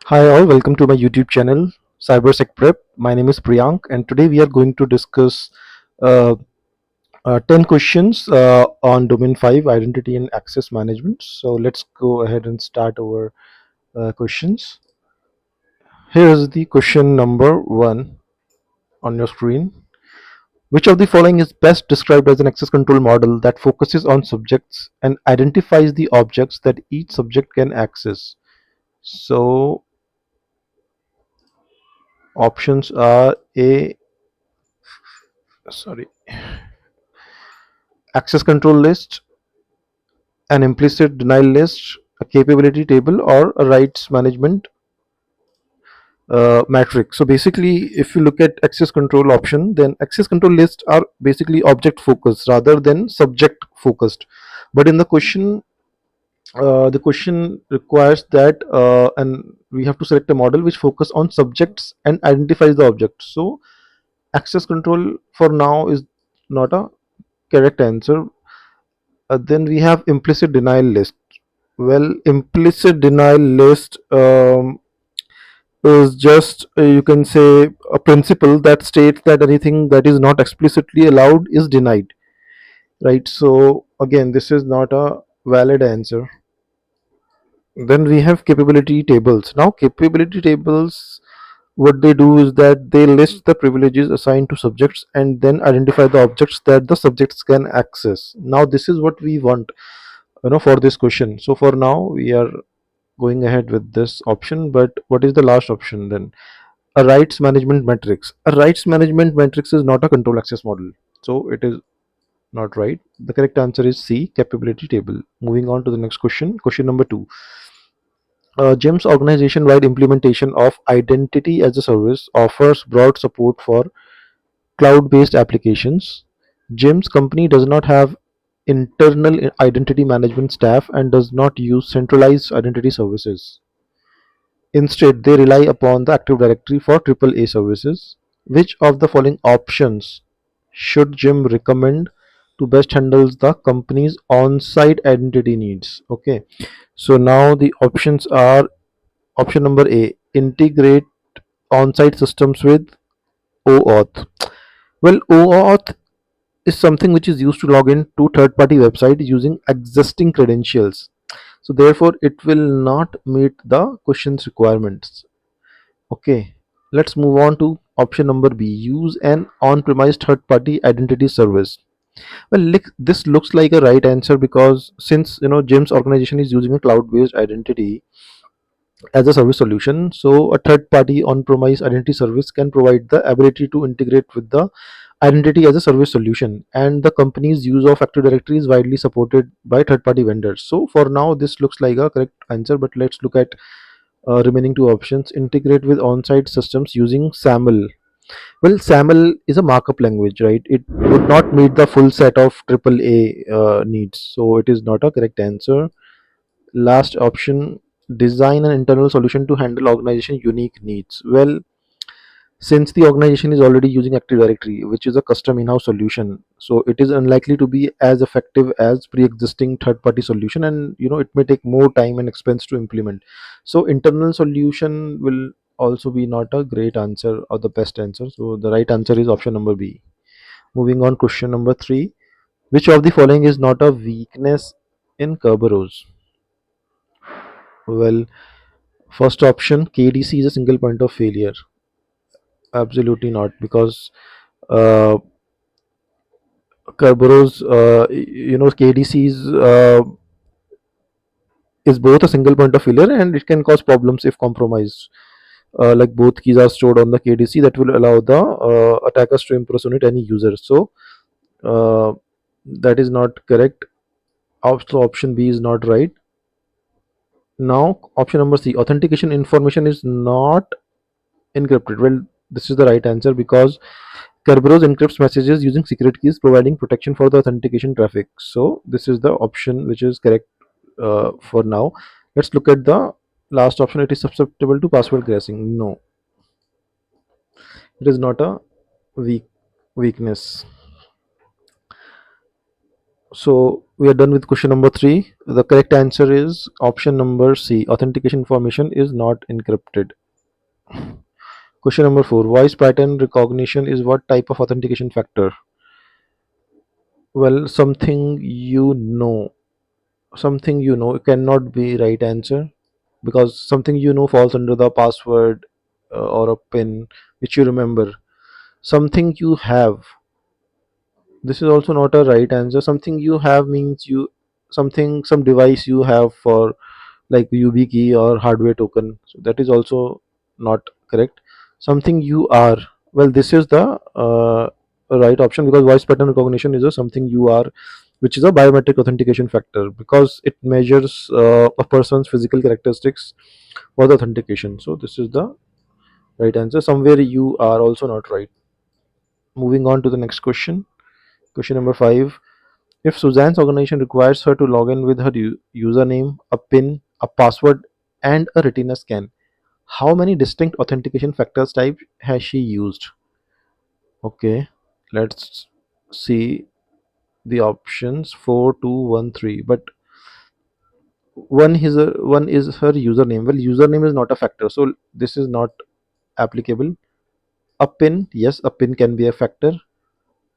Hi all, welcome to my YouTube channel CyberSec Prep. My name is Priyank and today we are going to discuss uh, 10 questions on domain 5 identity and access management. So let's go ahead and start our questions. Here is the question number 1 on your screen. Which of the following is best described as an access control model that focuses on subjects and identifies the objects that each subject can access? So options are A, sorry, access control list, an implicit denial list, a capability table, or a rights management matrix. So basically, if you look at access control option, then access control lists are basically object focused rather than subject focused. But in the question requires that, and we have to select a model which focus on subjects and identifies the object. So access control for now is not a correct answer. Then we have implicit denial list. Well, implicit denial list is just, you can say, a principle that states that anything that is not explicitly allowed is denied, right? So again, this is not a valid answer. Then we have capability tables. Now, capability tables, what they do is that they list the privileges assigned to subjects and then identify the objects that the subjects can access. Now, this is what we want, for this question. So for now, we are going ahead with this option. But what is the last option then? A rights management matrix. A rights management matrix is not a control access model, so it is not right. The correct answer is C, capability table. Moving on to the next question. Question number 2. GEM's organization-wide implementation of identity as a service offers broad support for cloud-based applications. GEM's company does not have internal identity management staff and does not use centralized identity services. Instead, they rely upon the Active Directory for AAA services. Which of the following options should Jim recommend to best handles the company's on-site identity needs? Okay, so now the options are: option number A, integrate on-site systems with OAuth. Well, OAuth is something which is used to log in to third-party website using existing credentials. So therefore, it will not meet the question's requirements. Okay, let's move on to option number B. Use an on-premise third-party identity service. Well, this looks like a right answer because since Jim's organization is using a cloud-based identity as a service solution, so a third-party on-premise identity service can provide the ability to integrate with the identity as a service solution, and the company's use of Active Directory is widely supported by third-party vendors. So for now, this looks like a correct answer. But let's look at remaining two options. Integrate with on-site systems using SAML. Well, SAML is a markup language, right? It would not meet the full set of AAA needs, so it is not a correct answer. Last option: design an internal solution to handle organization unique needs. Well, since the organization is already using Active Directory, which is a custom in-house solution, so it is unlikely to be as effective as pre-existing third-party solution, and it may take more time and expense to implement. So internal solution will also be not a great answer or the best answer. So the right answer is option number B. Moving on, question number 3. Which of the following is not a weakness in Kerberos? Well, first option, KDC is a single point of failure. Absolutely not, because uh, Kerberos, KDCs is both a single point of failure and it can cause problems if compromised. Like both keys are stored on the KDC, that will allow the attackers to impersonate any user. So uh, that is not correct. Also, option B is not right. Now, option number C, authentication information is not encrypted. Well, this is the right answer because Kerberos encrypts messages using secret keys, providing protection for the authentication traffic. So this is the option which is correct for now. Let's look at the last option. It is susceptible to password guessing. No, it is not a weak weakness. So we are done with question number 3. The correct answer is option number C. Authentication information is not encrypted. Question number 4. Voice pattern recognition is what type of authentication factor? Well, something you know cannot be right answer, because something you know falls under the password or a pin which you remember. Something you have, this is also not a right answer. Something you have means some device you have for like UB key or hardware token. So that is also not correct. Something you are. Well, this is the right option, because voice pattern recognition is a something you are, which is a biometric authentication factor, because it measures a person's physical characteristics for the authentication. So this is the right answer. Somewhere you are also not right. Moving on to the next question. Question number 5. If Suzanne's organization requires her to log in with her username, a PIN, a password, and a retina scan, how many distinct authentication factors type has she used? Okay, let's see the options 4, 2, 1, 3. But one is her username. Well, username is not a factor, so this is not applicable. A PIN, yes, a PIN can be a factor.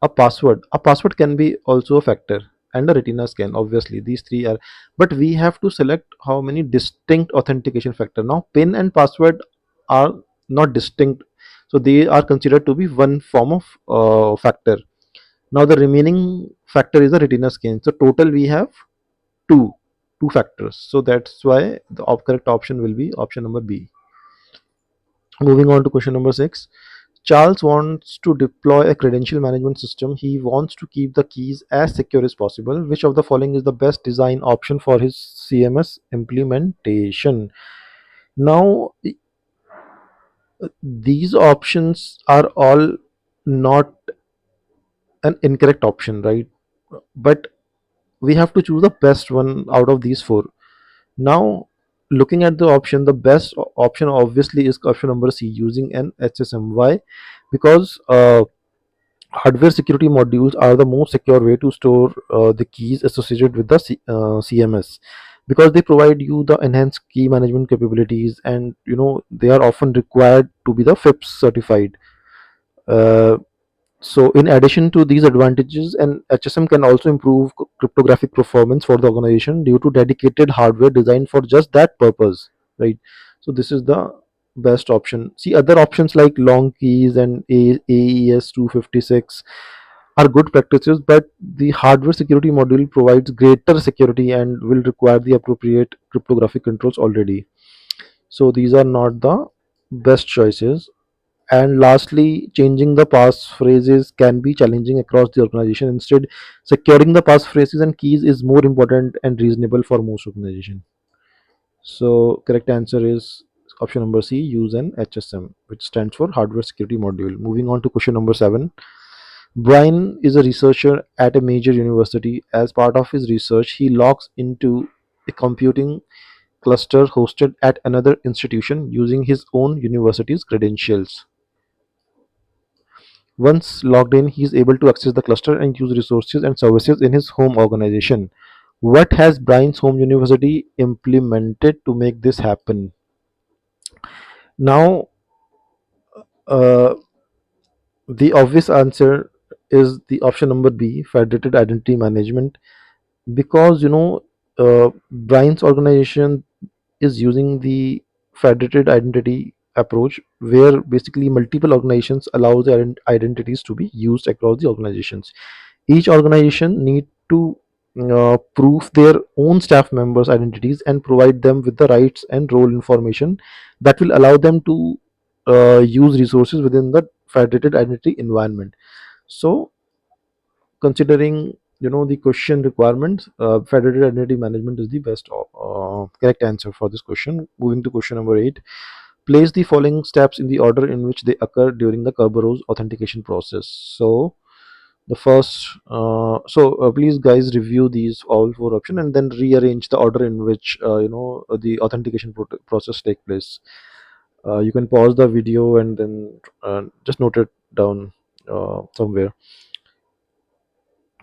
A password can be also a factor, and a retina scan, obviously these three are. But we have to select how many distinct authentication factor. Now pin and password are not distinct, so they are considered to be one form of factor. Now the remaining factor is a retina scan, so total we have two two factors, so that's why the correct option will be option number B. Moving on to question number 6. Charles wants to deploy a credential management system. He wants to keep the keys as secure as possible. Which of the following is the best design option for his CMS implementation? Now, these options are all not an incorrect option, right? But we have to choose the best one out of these four. Now, looking at the option, the best option obviously is option number C, using an HSM. Why? Because hardware security modules are the most secure way to store the keys associated with the CMS, because they provide you the enhanced key management capabilities, and they are often required to be the FIPS certified. Uh, so, in addition to these advantages, an HSM can also improve cryptographic performance for the organization due to dedicated hardware designed for just that purpose, right? So, this is the best option. See, other options like long keys and AES 256 are good practices, but the hardware security module provides greater security and will require the appropriate cryptographic controls already. So, these are not the best choices. And lastly, changing the passphrases can be challenging across the organization. Instead, securing the passphrases and keys is more important and reasonable for most organizations. So, correct answer is option number C, use an HSM, which stands for Hardware Security Module. Moving on to question number 7. Brian is a researcher at a major university. As part of his research, he logs into a computing cluster hosted at another institution using his own university's credentials. Once logged in, he is able to access the cluster and use resources and services in his home organization. What has Brian's home university implemented to make this happen? Now, uh, the obvious answer is the option number B, federated identity management, because Brian's organization is using the federated identity approach, where basically multiple organizations allow their identities to be used across the organizations. Each organization need to prove their own staff members identities and provide them with the rights and role information that will allow them to use resources within the federated identity environment. So, considering the question requirements, federated identity management is the best correct answer for this question. Moving to question number 8. Place the following steps in the order in which they occur during the Kerberos authentication process. So the first please guys review these all four options and then rearrange the order in which the authentication process take place. You can pause the video and then just note it down somewhere.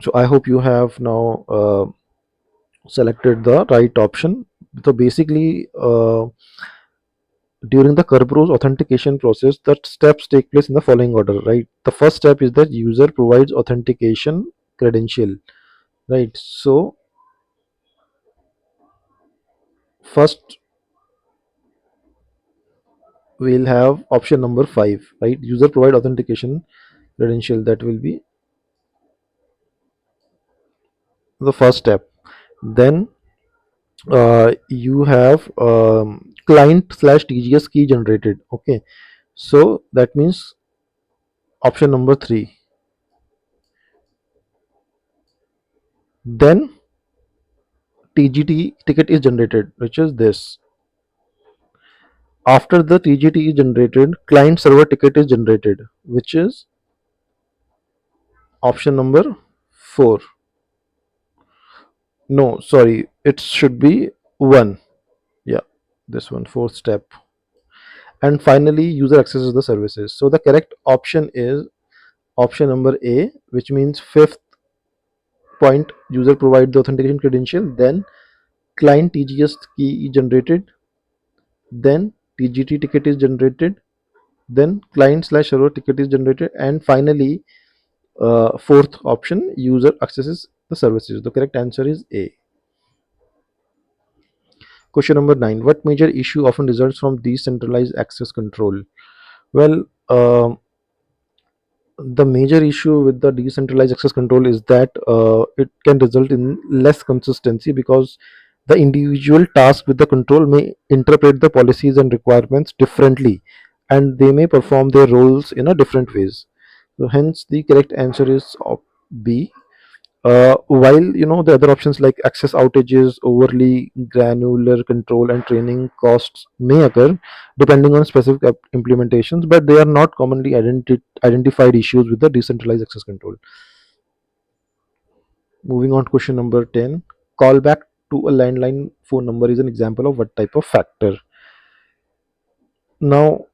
So I hope you have now selected the right option. So basically, during the Kerberos authentication process, the steps take place in the following order, right? The first step is that user provides authentication credential, right? So first we'll have option number 5, right? User provide authentication credential. That will be the first step. Then you have client slash TGS key generated. Okay, so that means option number 3. Then TGT ticket is generated, which is this. After the TGT is generated, client server ticket is generated, which is option number 4. No, sorry, it should be 1. Yeah, this one, fourth step. And finally, user accesses the services. So the correct option is option number A, which means fifth point, user provide the authentication credential, then client TGS key is generated, then TGT ticket is generated, then client slash server ticket is generated, and finally fourth option, user accesses the services. The correct answer is A. Question number 9. What major issue often results from decentralized access control? Well, the major issue with the decentralized access control is that it can result in less consistency, because the individual tasked with the control may interpret the policies and requirements differently, and they may perform their roles in a different ways. So hence the correct answer is B. While the other options like access outages, overly granular control, and training costs may occur depending on specific implementations, but they are not commonly identified issues with the decentralized access control. Moving on to question number 10. Callback to a landline phone number is an example of what type of factor? Now,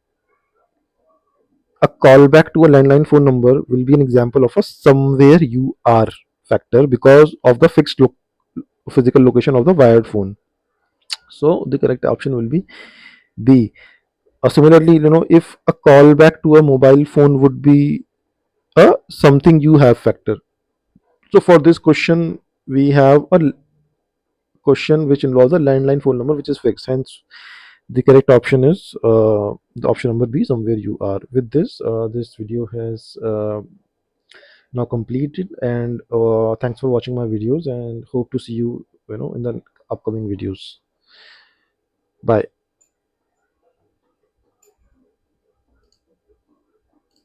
a callback to a landline phone number will be an example of a somewhere you are factor, because of the fixed physical location of the wired phone. So the correct option will be B. Similarly, if a callback to a mobile phone would be a something you have factor. So for this question, we have a question which involves a landline phone number which is fixed. Hence, the correct option is the option number B, somewhere you are. With this, this video has now completed, and thanks for watching my videos, and hope to see you, in the upcoming videos. Bye.